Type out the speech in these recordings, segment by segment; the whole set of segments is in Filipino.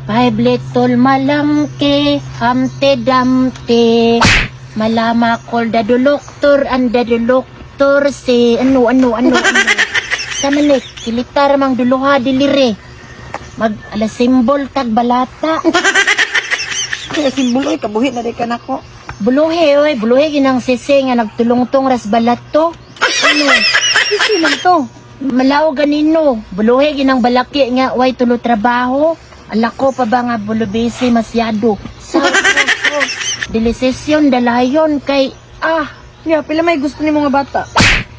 Five little malangke, Humpty Dumpty. Malama call the doktor and the doktor say ano. Sa manik, kilitar mang duluha dilire. Mag-alasimbol tag balata. Kaya simbol oy, kabuhi na di ka nako. Buluhe ginang sese nga nagtulong-tong ras balato. Ano? Isi lang to. Malaw ganino. Buluhe ginang balaki nga way tulo trabaho. Alako pa ba nga bulubisi masyado. So. Dilisesyon dalayon kay Ya, pila may gusto ni mga bata.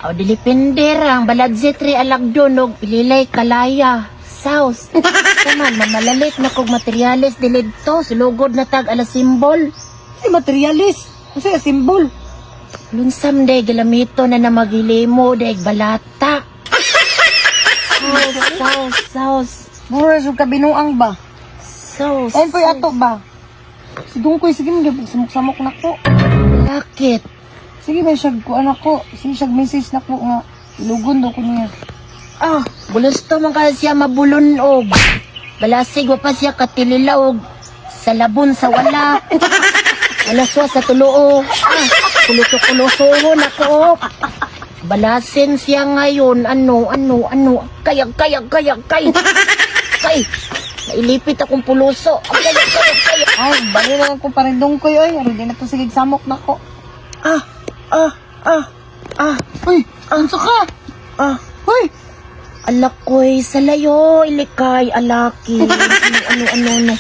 aw dilipender ang baladset ri alagdo og pililay kalaya. Sauce. Saman mamalalit na kog materyales dilidto sulugod na tag alasimbol. Si materialis. Kasi simbol. Lunsam day galamito na magilimo day balata. Sauce. Mura sa kabinuang ba? Sauce. Ayun po ato ba? Sigong ko, sige mga samok-samok na ko. Bakit? Sige may siyag ko anak ko. Sige siyag message na ko nga. Ilugon do ko niya. Bulusto man ka siya mabulonog. Balasig wa pa siya katililaog. Sa labon sa wala. Alaswa sa tuloo. Kuluso-kulusohon ako. Balasin siya ngayon. Ano. Kay. Nailipit akong puluso. Kay. Ay, bali na lang ko parindong ko yoy. Hindi na to sige samok na ko. Uy, anso ka? Uy, Alakoy, sa layo, ilikay, alaki. Ano.